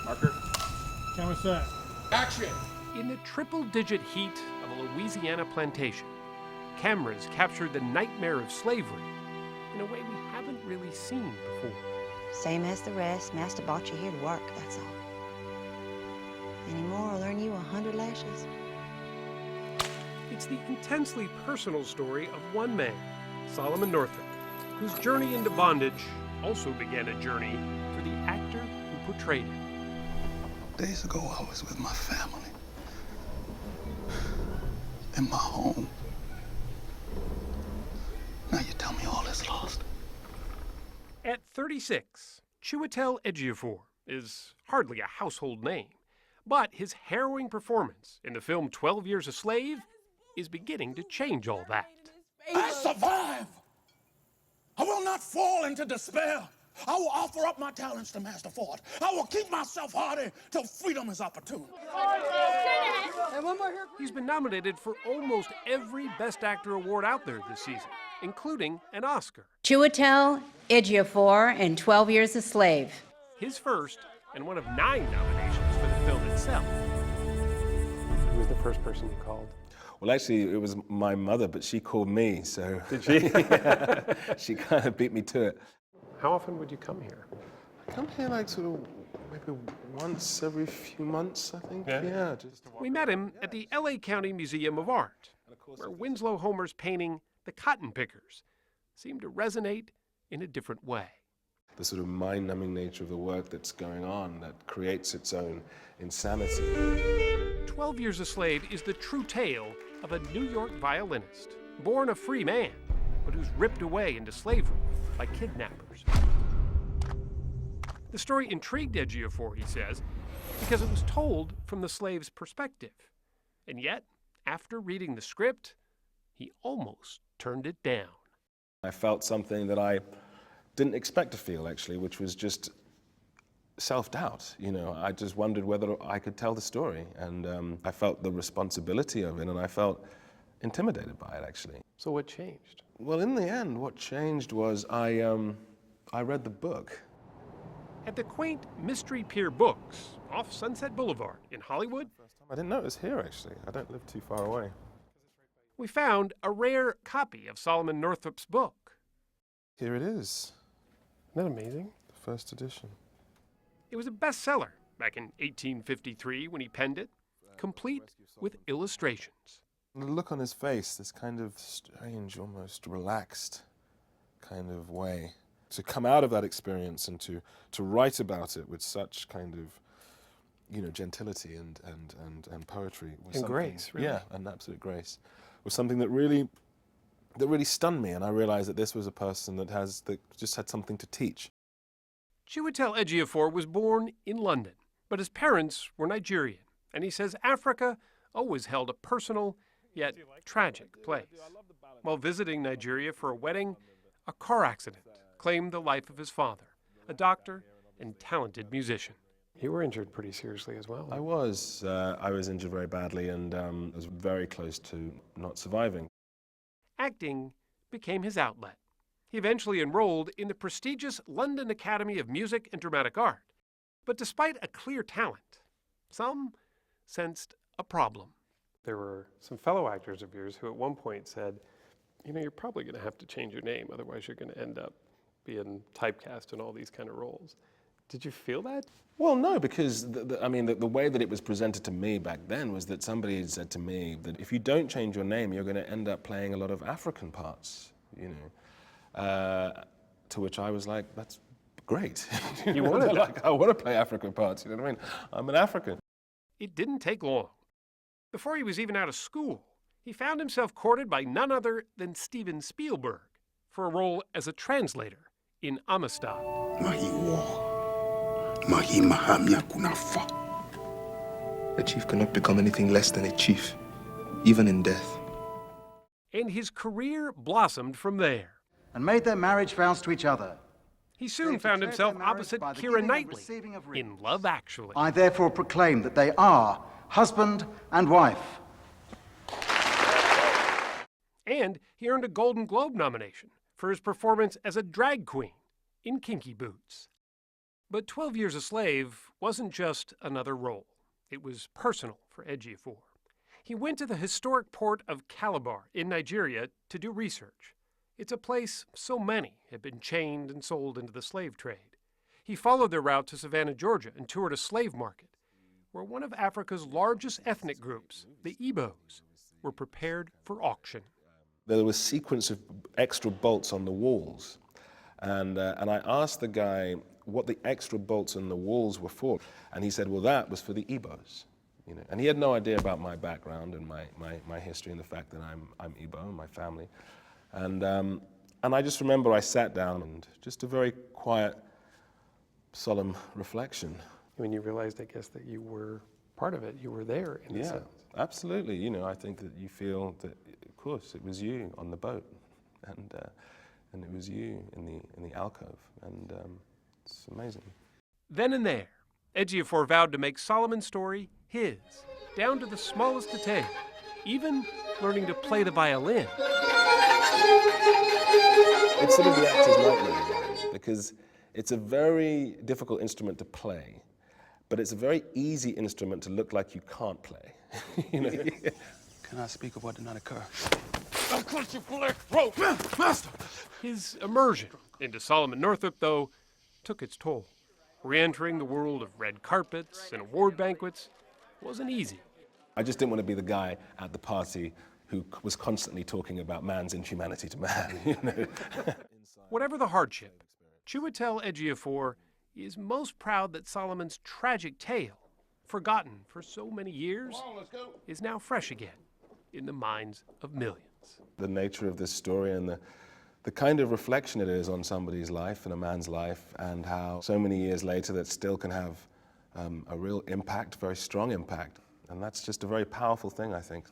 Marker. Camera set. Action! In the triple-digit heat of a Louisiana plantation, cameras captured the nightmare of slavery in a way we haven't really seen before. Same as the rest. Master brought you here to work, that's all. Any more will earn you 100 lashes. It's the intensely personal story of one man, Solomon Northup, whose journey into bondage also began a journey for the actor who portrayed him. Days ago, I was with my family. In my home. Now you tell me all is lost. At 36, Chiwetel Ejiofor is hardly a household name, but his harrowing performance in the film 12 Years a Slave is beginning to change all that. I survive. I will not fall into despair. I will offer up my talents to Master Ford. I will keep myself hardy till freedom is opportune. He's been nominated for almost every Best Actor award out there this season, including an Oscar. Chiwetel Ejiofor in 12 Years a Slave. His first and one of 9 nominations for the film itself. Who was the first person you called? Well, actually, it was my mother, but she called me, so... Did she? Yeah, she kind of beat me to it. How often would you come here? I come here like sort of maybe once every few months, I think. Yeah, just... We met him at the LA County Museum of Art, where Winslow Homer's painting, The Cotton Pickers, seemed to resonate in a different way. The sort of mind-numbing nature of the work that's going on that creates its own insanity. 12 Years a Slave is the true tale of a New York violinist, born a free man, but who's ripped away into slavery by kidnappers. The story intrigued Ejiofor, he says, because it was told from the slave's perspective. And yet, after reading the script, he almost turned it down. I felt something that I didn't expect to feel, actually, which was just self-doubt. You know, I just wondered whether I could tell the story, and I felt the responsibility of it, and I felt intimidated by it, actually. So what changed? Well, in the end, what changed was I read the book. At the quaint Mystery Pier Books off Sunset Boulevard in Hollywood, I didn't know it was here, actually. I don't live too far away. we found a rare copy of Solomon Northup's book. Here it is. Isn't that amazing? The first edition. It was a bestseller back in 1853 when he penned it, complete with illustrations. The look on his face, this kind of strange, almost relaxed kind of way. To come out of that experience and to write about it with such kind of, you know, gentility and poetry. And grace, really. Yeah, and absolute grace. Was something that really stunned me, and I realized that this was a person that just had something to teach. Chiwetel Ejiofor was born in London, but his parents were Nigerian, and he says Africa always held a personal, yet tragic place. While visiting Nigeria for a wedding, a car accident claimed the life of his father, a doctor and talented musician. You were injured pretty seriously as well. I was injured very badly, and I was very close to not surviving. Acting became his outlet. He eventually enrolled in the prestigious London Academy of Music and Dramatic Art. But despite a clear talent, some sensed a problem. There were some fellow actors of yours who at one point said, you know, you're probably going to have to change your name, otherwise you're going to end up being typecast in all these kind of roles. Did you feel that? Well, no, because the way that it was presented to me back then was that somebody had said to me that if you don't change your name, you're going to end up playing a lot of African parts, you know. To which I was like, that's great. You wanted that? Like, I want to play African parts, you know what I mean? I'm an African. It didn't take long. Before he was even out of school, he found himself courted by none other than Steven Spielberg for a role as a translator in Amistad. A chief cannot become anything less than a chief, even in death. And his career blossomed from there. And made their marriage vows to each other. He soon found himself opposite Keira Knightley in Love Actually. I therefore proclaim that they are husband and wife. And he earned a Golden Globe nomination for his performance as a drag queen in Kinky Boots. But 12 Years a Slave wasn't just another role. It was personal for Ejiofor. He went to the historic port of Calabar in Nigeria to do research. It's a place so many had been chained and sold into the slave trade. He followed their route to Savannah, Georgia, and toured a slave market, where one of Africa's largest ethnic groups, the Igbos, were prepared for auction. There was a sequence of extra bolts on the walls, and I asked the guy what the extra bolts on the walls were for, and he said, well, that was for the Igbos. You know, and he had no idea about my background and my history and the fact that I'm Igbo and my family. And I just remember I sat down and just a very quiet, solemn reflection. When you realized, I guess, that you were part of it, you were there in a sense. Absolutely. You know, I think that you feel that, of course, it was you on the boat, and it was you in the alcove, and it's amazing. Then and there, Ejiofor vowed to make Solomon's story his, down to the smallest detail, even learning to play the violin. It's sort of the actor's nightmare, because it's a very difficult instrument to play, but it's a very easy instrument to look like you can't play. You know? Can I speak of what did not occur? I'll cut your black throat, master. His immersion into Solomon Northup, though, took its toll. Re-entering the world of red carpets and award banquets wasn't easy. I just didn't want to be the guy at the party who was constantly talking about man's inhumanity to man, you know. Whatever the hardship, Chiwetel Ejiofor is most proud that Solomon's tragic tale, forgotten for so many years, is now fresh again in the minds of millions. The nature of this story and the kind of reflection it is on somebody's life and a man's life, and how so many years later that still can have a real impact, very strong impact. And that's just a very powerful thing, I think.